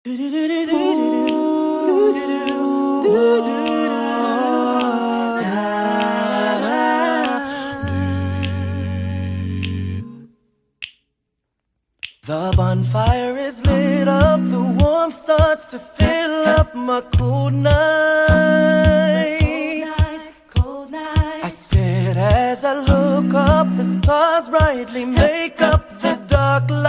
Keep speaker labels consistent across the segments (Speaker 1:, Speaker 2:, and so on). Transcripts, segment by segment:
Speaker 1: The bonfire is lit up, the warmth starts to fill up my cold night. I sit as I look up, the stars brightly make up the dark light.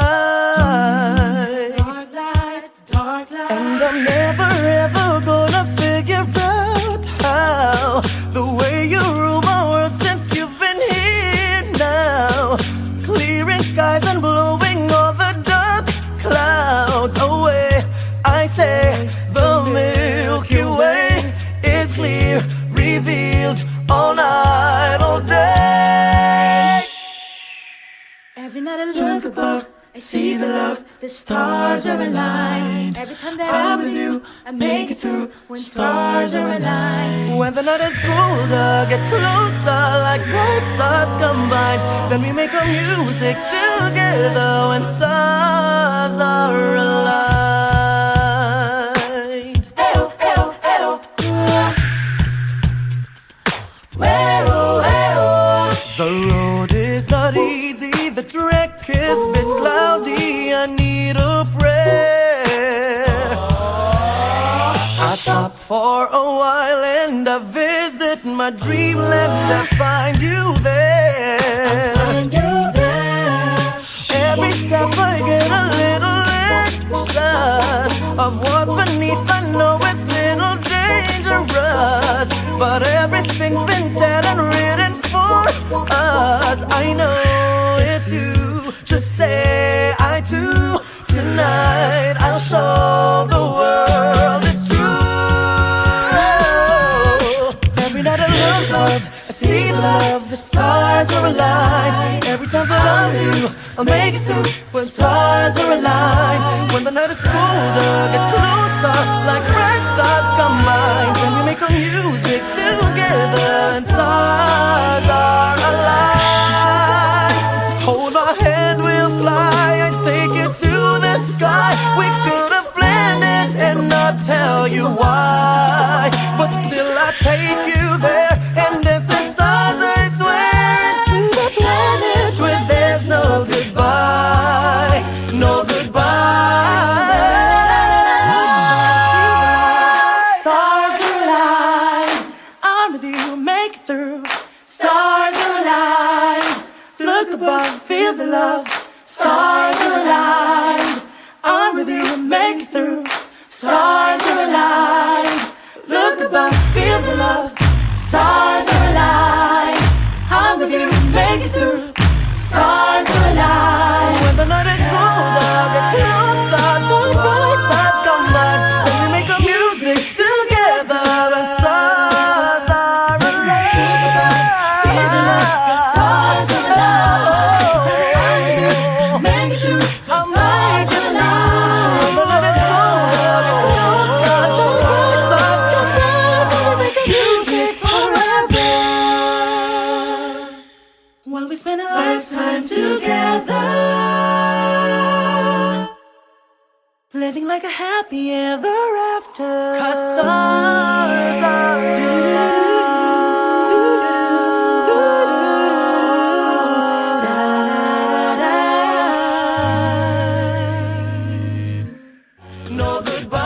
Speaker 1: And I'm never ever gonna figure out how the way you rule my world since you've been here now, clearing skies and blowing all the dark clouds away. I say the Milky Way is clear, revealed all night, all day.
Speaker 2: Every night I look above, I see the love, the stars are aligned. Every time that I'm with you, I make it through when stars are aligned.
Speaker 1: When the night is colder, get closer like bright stars combined. Then we make our music together when stars are aligned.
Speaker 2: Ayo, ayo, ayo. Way-oh, way-oh.
Speaker 1: The road is not easy, the trek is a bit cloudy, I need a prayer. I stop for a while and I visit my dreamland, I find you there.
Speaker 2: Find you there.
Speaker 1: Every step I get a little anxious of what's beneath, I know it's little dangerous, but everything's been said and written for us. I know it's you, just say I do. Tonight I'll show the world it's true. Every night I look up, I see the love, the stars are aligned. Every time that I see you, I'll make it through when stars are aligned. When the night is colder, get closer like bright stars combined. When we make our music together and stars are aligned. Hold my hand, we'll fly, I take you to the sky. We could have planned it and not tell you why, but still I take you there and dance with stars, I swear, into the planet where there's no goodbye, no goodbye.
Speaker 2: Stars are aligned. I'm with you, make it through. Stars are aligned. Look above, feel the love. Stars are aligned. I'm with you, make it through. Stars are aligned. Look above, feel the love. Stars are aligned. I'm with you, make it through. Stars are aligned.
Speaker 1: When the night is colder, get closer to bright stars combined. When we make our music together and stars are aligned.
Speaker 2: Stars are aligned. Make it through.
Speaker 1: I'll make it through. When the night is colder, get closer to bright stars combined. When we make our music forever.
Speaker 2: While we spend a lifetime together, living like a happy ever after.
Speaker 1: 'Cause stars are aligned. No goodbye.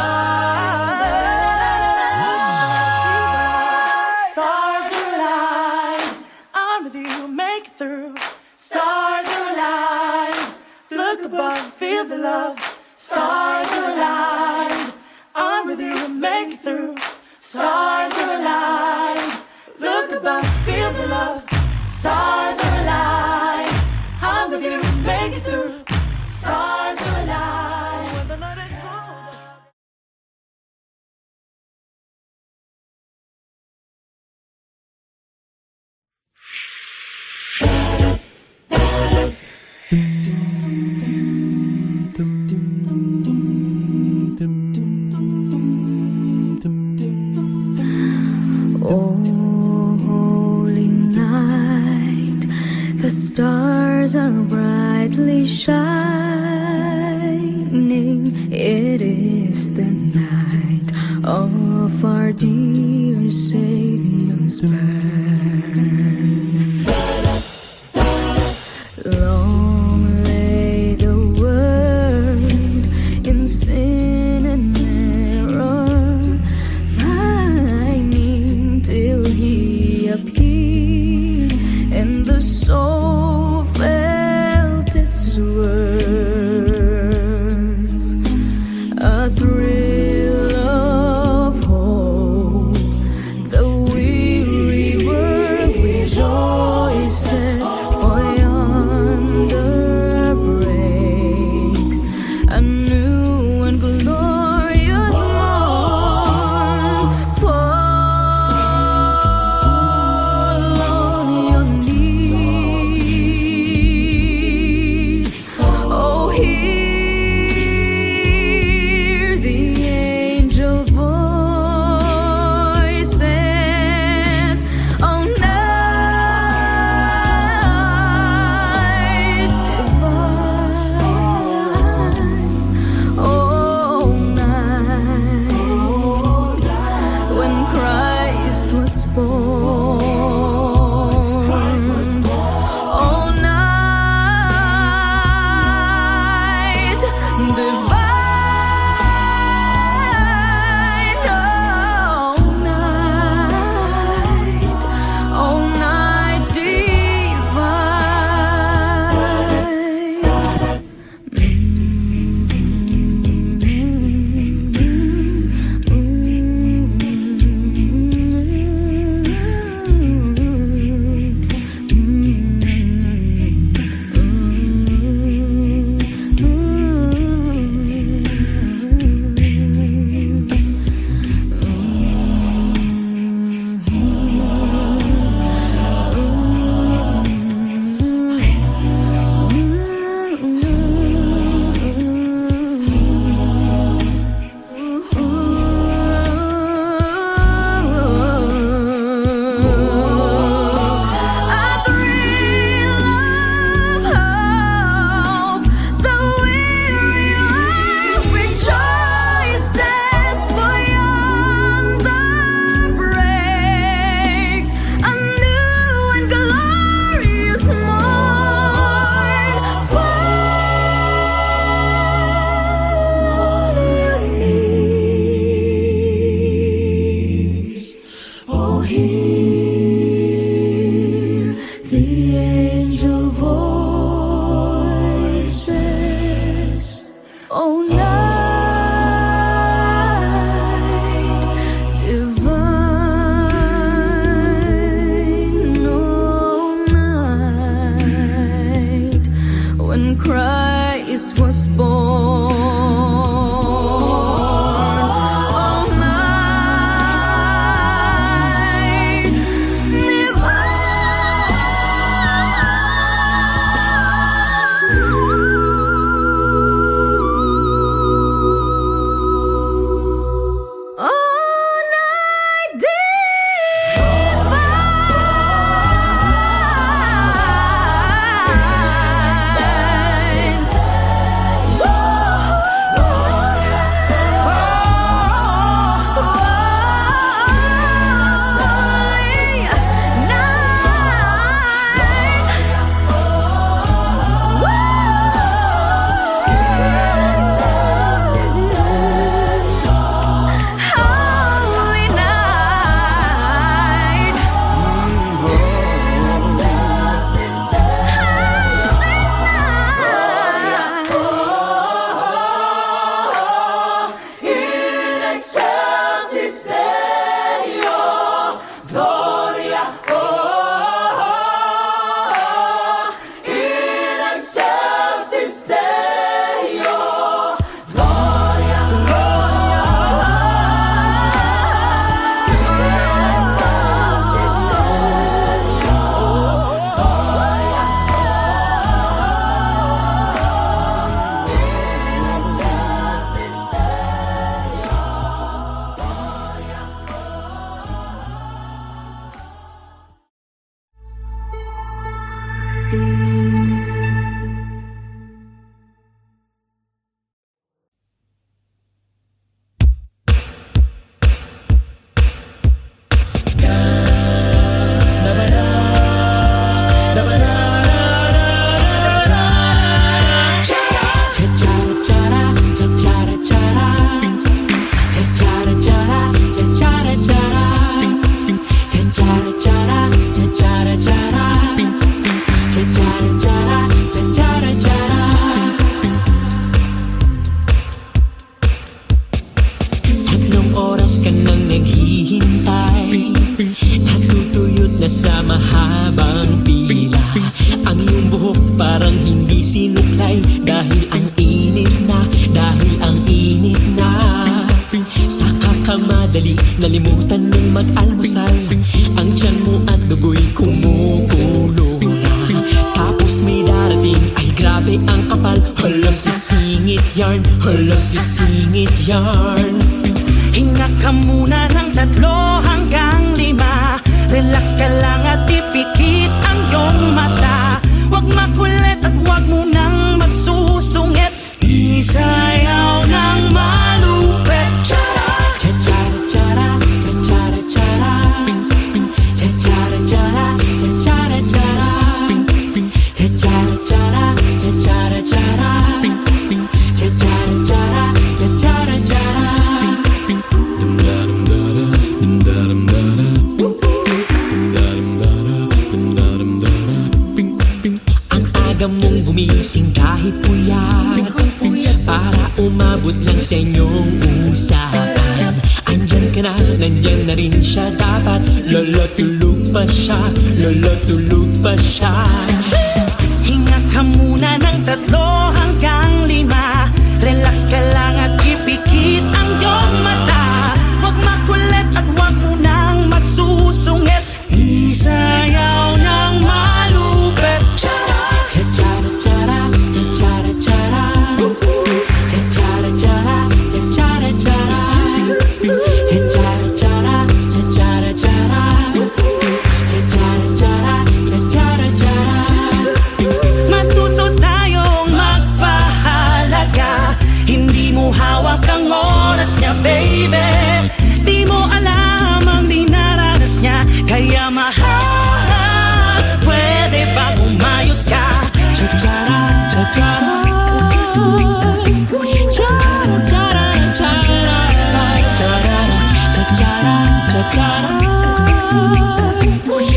Speaker 2: Stars are aligned. I'm with you, make it through. Stars are aligned. Look above, feel the love. Stars are aligned. I'm with you, make it through. Stars are aligned. Look above, feel the love. Stars are aligned. I'm with you, make it through. Stars are aligned.
Speaker 1: When the night is colder.
Speaker 3: of our dear Savior's birth. Long lay the world in sin and error, pining till He appeared, and the soul felt its worth. A thrill of hope, the weary world rejoices, for yonder breaks a new and glorious morn. Fall on your knees, oh, hear the angel voices, oh, night divine, oh, night when Christ was born, oh, night divine, oh, night oh, hear the angel voices, oh, night divine, oh, night when Christ was born.
Speaker 4: ka nang naghihintay, natutuyot na sa mahabang pila. Ang iyong buhok parang hindi sinuklay, dahil ang init na, dahil ang init na. Sa kakamadali, nalimutan mong mag-almusal. Ang tiyan mo at dugo'y kumukulo na. Tapos may darating, ay grabe ang kapal. Hala, sisingit yarn, hala, sisingit yarn.
Speaker 2: Hinga ka muna ng 3 hanggang 5. Relax ka lang at ipikit ang iyong mata. Huwag makulit at huwag mo nang magsusungit. Isayaw ng malupit.
Speaker 4: Cha-cha-ra-cha-ra, cha-cha-ra-cha-ra, cha-cha-ra-cha-ra, cha-cha-ra-cha-ra, cha-cha-ra-cha-ra, cha-cha-ra-cha-ra, cha-cha-ra-cha-ra, cha-cha-ra-cha-ra. Ang aga mong gumising kahit puyat, para umabot lang sa inyong usapan. Andyan ka na, nandyan na rin siya dapat. Lolo, tulog pa siya, lolo, tulog pa siya.
Speaker 2: Hinga ka muna ng 3 hanggang 5. Relax ka lang at ipikit ang iyong mata. Huwag makulit at huwag mo nang magsusungit. Isayaw ng malupit.
Speaker 4: Cha-cha-ra-cha-ra, cha-cha-ra-cha-ra, cha-cha-ra-cha-ra, cha-cha-ra-cha-ra, cha-cha-ra-cha-ra, cha-cha-ra-cha-ra, cha-cha-ra-cha-ra, cha-cha-ra-cha-ra.
Speaker 2: Matuto tayong magpahalaga. Hindi mo hawak ang oras niya, baby. Di mo alam ang dinaranas niya. Kaya mahal, pwede bang umayos ka?
Speaker 4: Cha-cha-ra, cha-cha-ra, cha-cha-ra, cha-cha-ra, cha-cha-ra, cha-cha-ra, cha-cha-ra,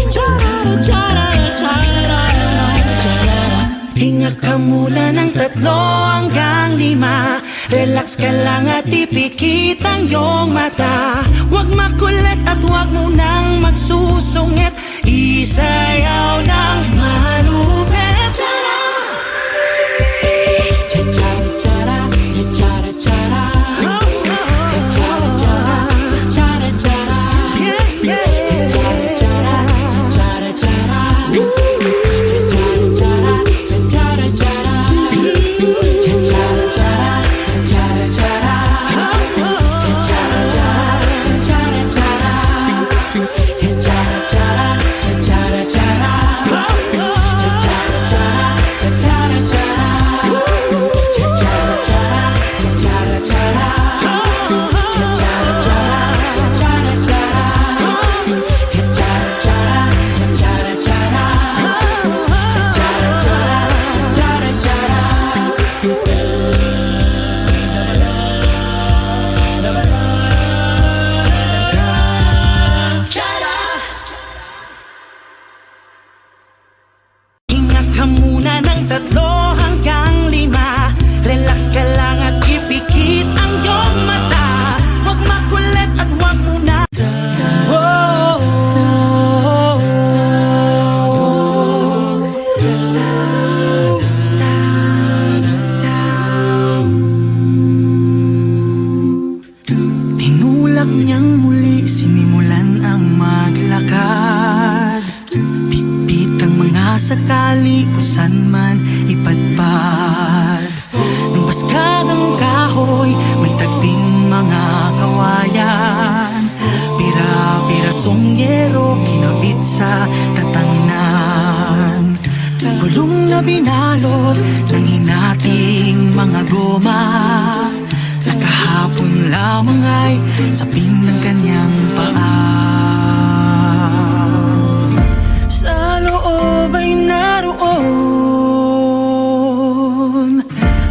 Speaker 4: cha-cha-ra, cha-cha-ra, cha-cha-ra.
Speaker 2: Hinga ka muna ng 3 hanggang 5. Relax ka lang at ipikit ang iyong mata. Huwag makulit at huwag mo nang magsusungit. Isayaw ng malupit.
Speaker 4: Cha-cha-ra-cha-ra, cha-cha-ra-cha-ra, cha-cha-ra-cha-ra, cha-cha-ra-cha-ra, cha-cha-ra-cha-ra, cha-cha-ra-cha-ra, cha-cha-ra-cha-ra, cha-cha-ra-cha-ra, cha-cha-ra-cha-ra, cha-cha-ra-cha-ra, cha-cha-ra-cha-ra, cha-cha-ra-cha-ra,
Speaker 2: Hinga ka muna ng 3 hanggang 5. Relax ka lang at ipikit ang iyong mata. Huwag makulit at huwag mo na. Tinulak niyang muli, sinimulan ang maglakad. Pitpit ang mga sakali kung saan man ipadpad. Nang baskagang kahoy, may tagping mga kawayan. Pira-pirasong yero, kinabit sa tatangnan. Gulong na binalot ng hinating mga goma. Nakahapon lamang ay sapin ng kanyang paa. Sa loob ay naroon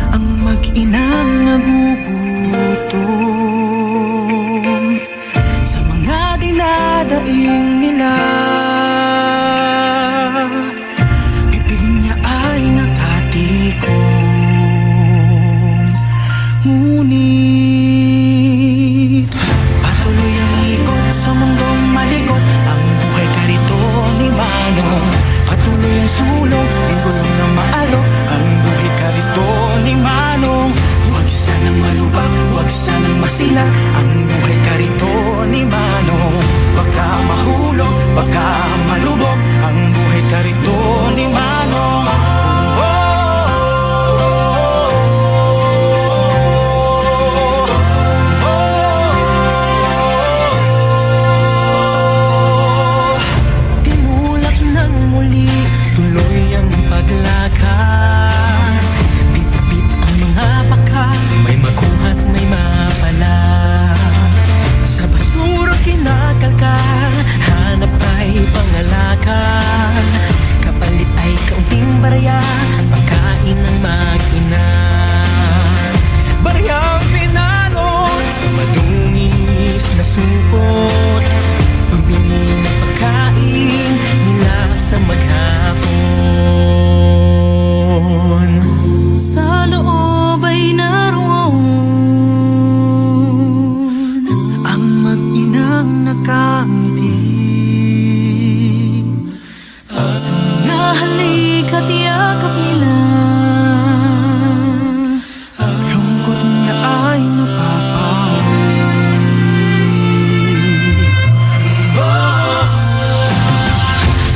Speaker 2: ang mag-inang nagugutom sa mga dinadaing nila. Bibig niya ay nakatikong, ngunit patuloy
Speaker 1: Huwag sanang masilan ang buhay karito ni Manong. Baka mahulog, baka malubog ang buhay karito ni Manong.
Speaker 4: Tinulak ng muli, tuloy ang paglakad. Bit-bit ang mga baka, may makuha't may mapala. Sa basura kinakalkal, hanap ay pangalakan. Kapalit ay kaunting barya, pagkain ng mag-ina. Baryang pinalot sa madungis na supot, pambili ng pagkain nila sa maghapon.
Speaker 3: Sa loob ay naroon
Speaker 1: Ang mag-inang nakangiti,
Speaker 3: sa mga halik at yakap nila.
Speaker 1: lungkot niya ay napapawi.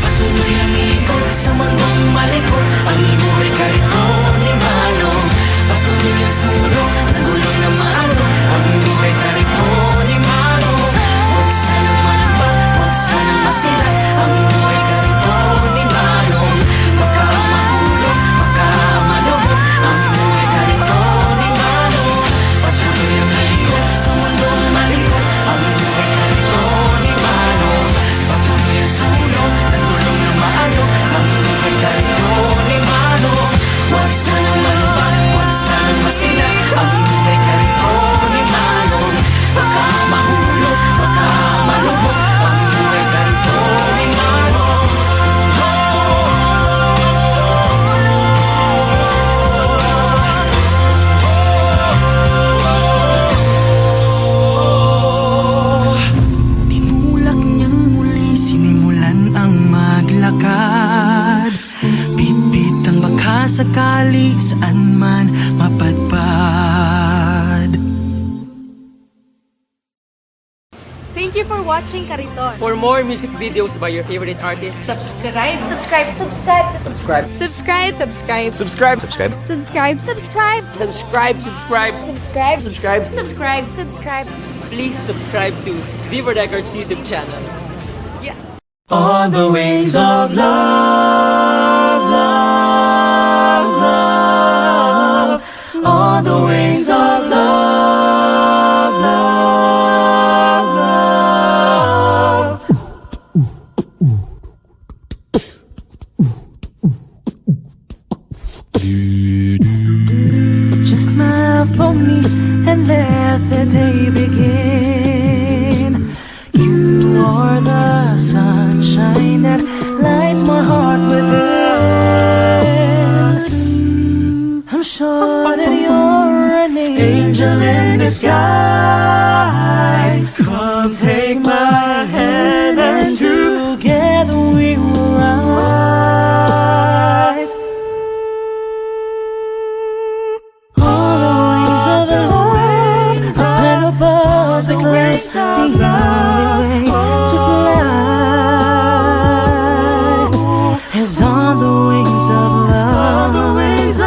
Speaker 4: Patuloy ang ikot sa mundong malikot, ang buhay karito ni Manong. Patuloy ang sulong ng gulong na maalok, ang buhay karito ni Manong. Huwag sanang manamba, huwag sanang masilat ang buhay karito ni Manong. Baka mahulog, baka malubog ang buhay karito ni Manong. Patuloy ang ikot sa mundong malikot, ang buhay karito ni Manong. Patuloy ang sulong ng gulong na maalok, ang buhay karito ni Manong. Huwag sanang manamba, huwag sanang masilat ang buhay karito ni Manong. Baka mahulog, baka malubog ang buhay karito ni Manong.
Speaker 1: Tinulak niyang muli, sinimulan ang maglakad. Bit-bit ang baka sakali saan man mapadpad.
Speaker 2: Thank you for watching Kariton.
Speaker 5: For more music videos by your favorite artists,
Speaker 2: Subscribe.
Speaker 6: Subscribe.
Speaker 5: subscribe,
Speaker 6: Subscribe. Subscribe.
Speaker 5: subscribe,
Speaker 6: Subscribe. Subscribe.
Speaker 5: subscribe, subscribe.
Speaker 6: Subscribe.
Speaker 5: Subscribe.
Speaker 6: Subscribe. Subscribe.
Speaker 5: Please subscribe to Viva Records YouTube channel. Yeah.
Speaker 4: On the wings of love, love, love. On the wings of love, love, love.
Speaker 1: Just smile for me and let the day begin. You are the sunshine that lights my heart within. I'm sure that you're an angel in disguise. Come take my hand and together we will rise. On the wings of the Lord, up and above the clouds, the only way to fly is on the wings of love. On the wings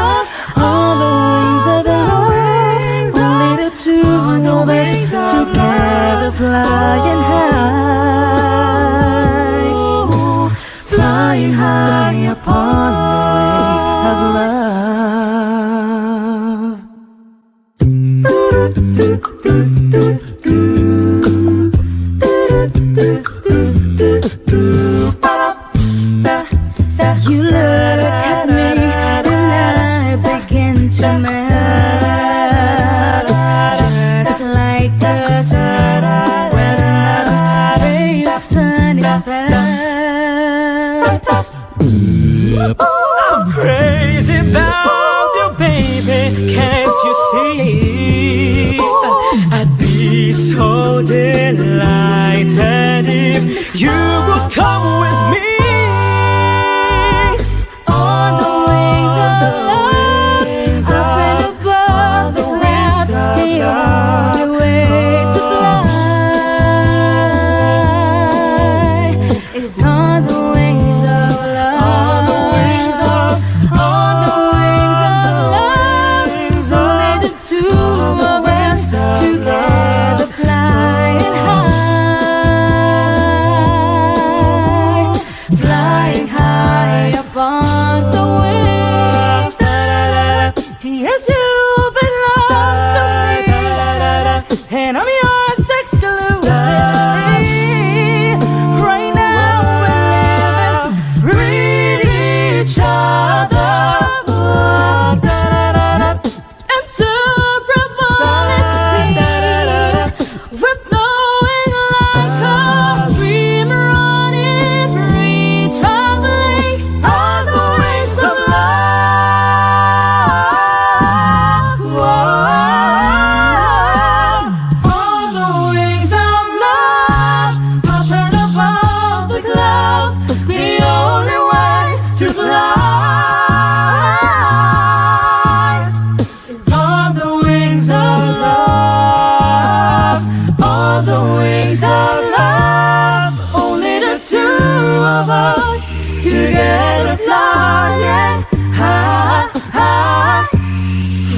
Speaker 1: of the Lord, only the two of us together flying high, flying high upon the wings of love.
Speaker 3: You look at me and I begin to melt, just like the sun when the sun is felt.
Speaker 4: I'm crazy about you, baby. Can't you see? I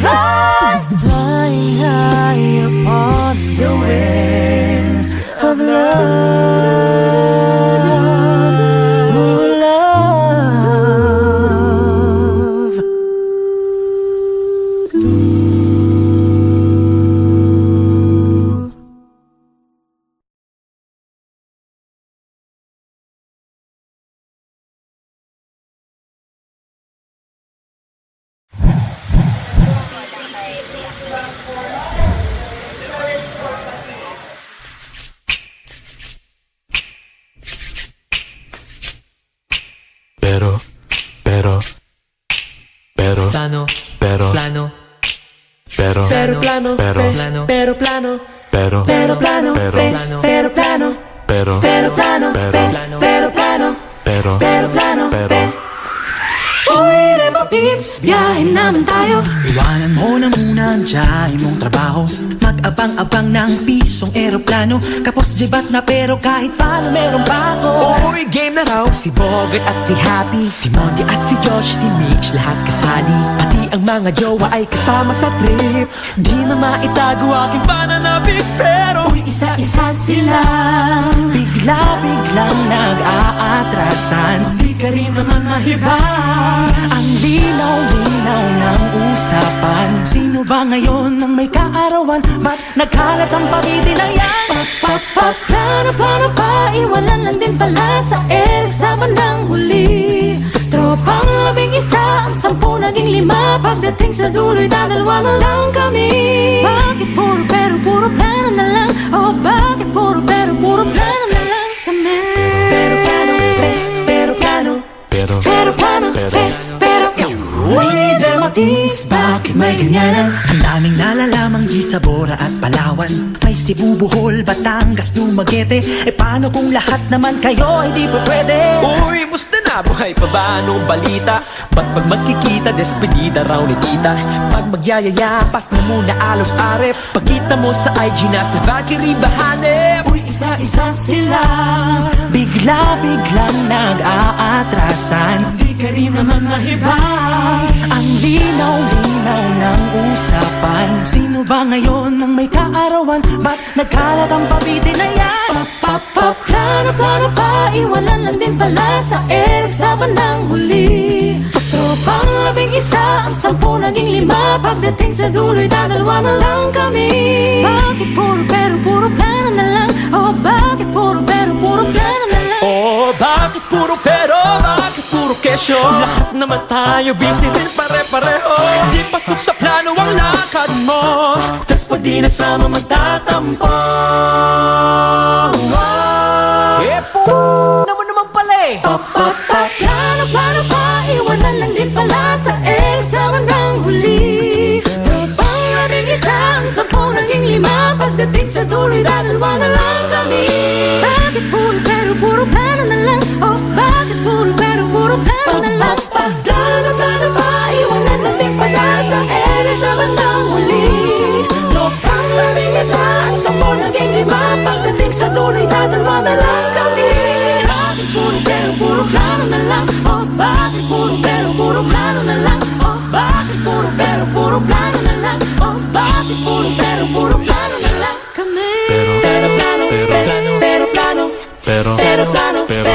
Speaker 2: fly, flying high upon the wings of love, oh love.
Speaker 4: Plano,
Speaker 7: Pero,
Speaker 4: plano,
Speaker 7: pero,
Speaker 2: Pero plano,
Speaker 7: Pero,
Speaker 4: plano,
Speaker 2: pero plano,
Speaker 7: pero,
Speaker 2: pero plano,
Speaker 7: Pero,
Speaker 2: pero plano,
Speaker 7: pero,
Speaker 2: pero plano,
Speaker 4: plano,
Speaker 2: pero plano,
Speaker 7: pero,
Speaker 2: pero plano,
Speaker 7: pero.
Speaker 2: Uy, Remo Peeps, biyahe naman tayo.
Speaker 1: Iwanan mo na muna ang tiyahin mong trabaho. Mag-abang-abang ng pisong eroplano. Kapos jibat na pero kahit paano meron pa ako.
Speaker 4: Uy, game na raw. Si Bogart at si Happy, si Monty at si Josh, si Mitch, lahat kasali. Pati ang mga jowa ay kasama sa trip. Di na maitago aking pananabik, pero
Speaker 2: Uy, isa-isa sila.
Speaker 1: Bigla-biglang nag-aatrasan.
Speaker 2: Di ka rin naman mahiba.
Speaker 1: Ang linaw-linaw ng usapan. Sino ba ngayon ang may kaarawan? Ba't nagkalat ang pamiti na yan?
Speaker 2: Plano, plano pa, iwanan lang din pala sa sa bandang huli. Tropang 11, ang 10 naging 5. Pagdating sa dulo'y dadalwa na lang kami. Bakit puro pero puro plano na lang? Oh, bakit puro pero puro plano na lang kami? Pero plano, pero plano,
Speaker 7: Pero,
Speaker 2: pero plano, pero
Speaker 1: Uy, Dermatis, bakit may ganyanan? Ang daming nalalamang Gisabora at Palawan. May Cebu, Bohol, Batangas, Dumaguete. E paano kung lahat naman kayo hindi pa pwede?
Speaker 4: uy, musta na? Buhay pa ba? Anong balita? Ba't pag magkikita, despedida raw ni tita? Pag magyayaya, pas na muna alos arep. Pagkita mo sa IG na sa Valkyrie bahanep.
Speaker 2: uy, isa-isa sila.
Speaker 1: Bigla-biglang nag-aatrasan.
Speaker 2: Di ka rin naman mahiba.
Speaker 1: Ang linaw-linaw ng usapan. Sino ba ngayon ang may kaarawan? Ba't nagkalat ang pabiti na yan?
Speaker 2: Plano, plano pa, iwanan lang din pala sa sa bandang huli. Tropang 11, ang 10 naging 5. Pagdating sa dulo'y dadalwa na lang kami. Bakit puro pero puro plano na lang? Oh, bakit puro pero puro plano na lang?
Speaker 4: Oh, bakit puro pero? Bakit puro kesyo? Lahat naman tayo busy din pare-pareho. Di pasok sa plano ang lakad mo. Tas pag di nasama magtatampo. Naman pala eh.
Speaker 2: Plano, plano pa, iwanan lang din pala sa sa bandang huli. Tropang 11, ang 10 naging 5. Pagdating sa dulo'y dadalwa na lang kami. Bakit puro pero puro plano na lang? Oh, bakit puro pero puro plano na lang? Plano, plano pa, iwanan lang din pala sa sa bandang huli. Tropang 11, ang 10 naging 5. Pagdating sa dulo'y dadalwa na lang kami. Bakit puro pero puro plano na lang? Oh, bakit puro pero puro plano na lang? Oh, bakit puro pero puro plano na lang? Oh, bakit puro pero puro plano na lang kami? Pero plano, pero plano,
Speaker 7: pero,
Speaker 2: pero plano,
Speaker 7: pero.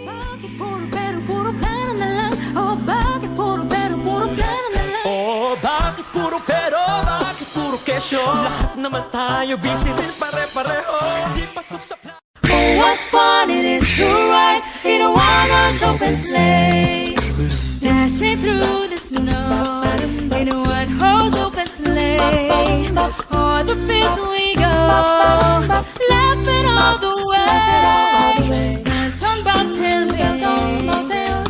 Speaker 2: bakit puro pero puro plano na lang? Oh, bakit puro pero puro plano na lang?
Speaker 4: Oh, bakit puro pero? Bakit puro kesyo? Lahat naman tayo busy din pare-pareho. Di pasok sa plano.
Speaker 2: Oh, what fun it is to ride in a one-horse open sleigh. Dashing through the snow in a one-horse open sleigh. O'er the fields we go, laughing all the way. Bells on bobtail ring,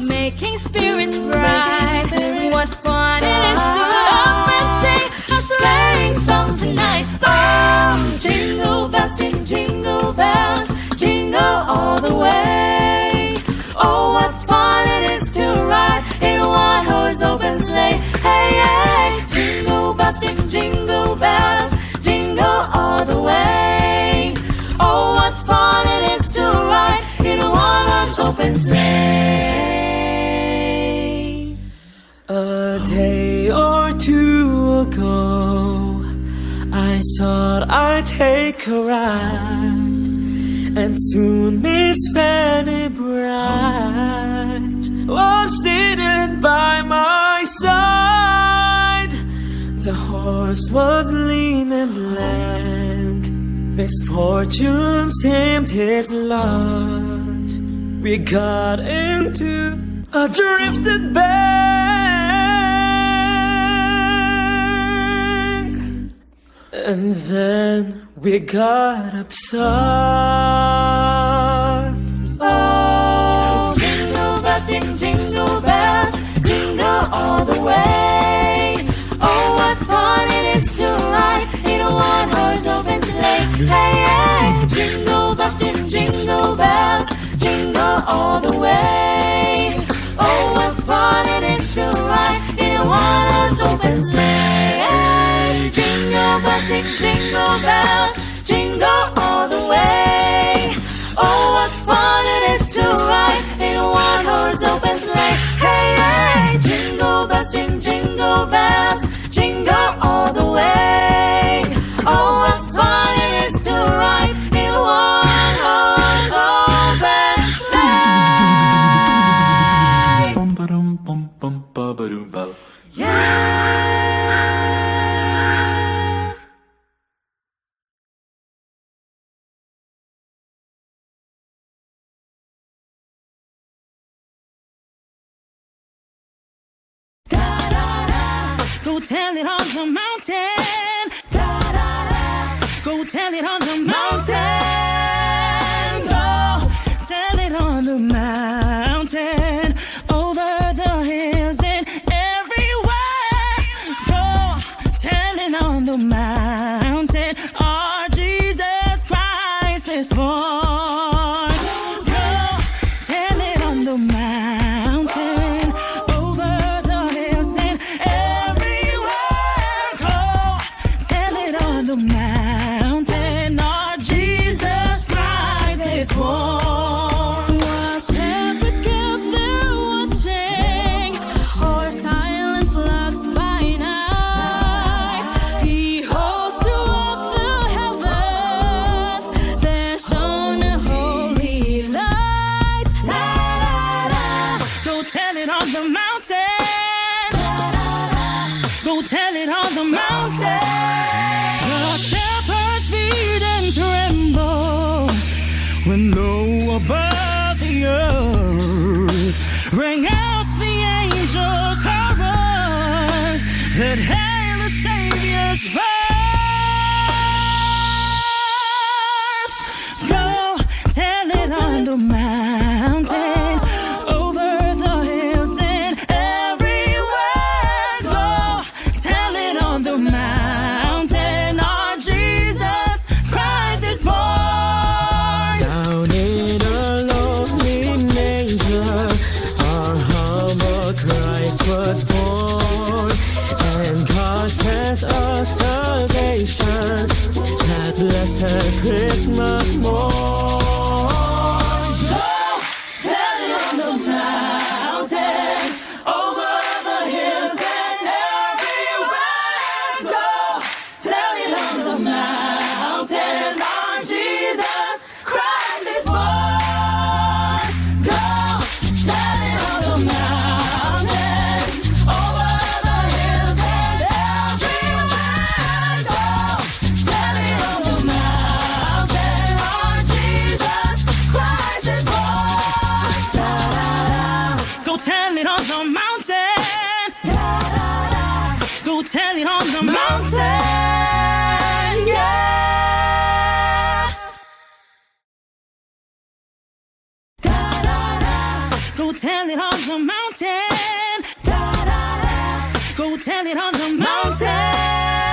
Speaker 2: making spirits bright. What fun it is to laugh and sing a sleighing song tonight. Oh, jingle bells, jingle bells, jingle all the way. Oh, what fun it is to ride in a one-horse open sleigh. Hey, hey, jingle bells, jingle bells, jingle all the way. Oh, what fun it is to ride in a one-horse open sleigh.
Speaker 4: A day or ago, I thought I'd take a ride, and soon Miss Fanny Bright was seated by my side. The horse was lean and lank, misfortune seemed his lot. We got into a drifted bank, and then we got upset.
Speaker 2: Oh, jingle bells, sing jingle bells, jingle all the way. Oh, what fun it is to ride in a one-horse open sleigh. Hey, hey, jingle bells, sing jingle bells, jingle all the way. Oh, what fun it is to ride in a one-horse open sleigh. Hey, jingle bells, sing jingle bells, jingle all the way. Oh, what fun it is to ride in a one-horse open sleigh. Hey, hey, jingle bells, sing jingle bells, jingle all the way. Oh, what fun it is to ride in a one-horse open sleigh.
Speaker 4: Bum ba-dum bum bum ba-ba-dum ba.
Speaker 2: Go tell it on the mountain. Da, da, da. Go tell it on the mountain. Go tell it on the mountain. Over the hills and everywhere. Go tell it on the mountain. Our Jesus Christ is born. Go tell it on the mountain. Over the hills and everywhere. Go tell it on the mountain. Our Jesus Christ is born. While shepherds kept their watching, o'er silent flocks by night, behold, throughout the heavens there shone a holy light. La, la, la. Go tell it on the mountain. Go tell it on the mountain. The shepherds feed and tremble when low above the earth rang out the angel chorus that hail the Savior's birth. Go tell it on the mountain, over the hills and everywhere. Go tell it on the mountain. Our Jesus Christ is born.
Speaker 4: Down in a lonely manger, our humble Christ was born, and God sent us salvation, that blessed Christmas morn.
Speaker 2: Go tell it on the mountain, over the hills and everywhere. Go tell it on the mountain. Our Jesus Christ is born. Go tell it on the mountain, over the hills and everywhere. Go tell it on the mountain. Our Jesus Christ is born. Da, da, da. Go tell it on the mountain. Da, da, da. Go tell it on the mountain. Yeah. Da, da, da. Go tell it on the mountain. Da, da, da. Go tell it on the mountain.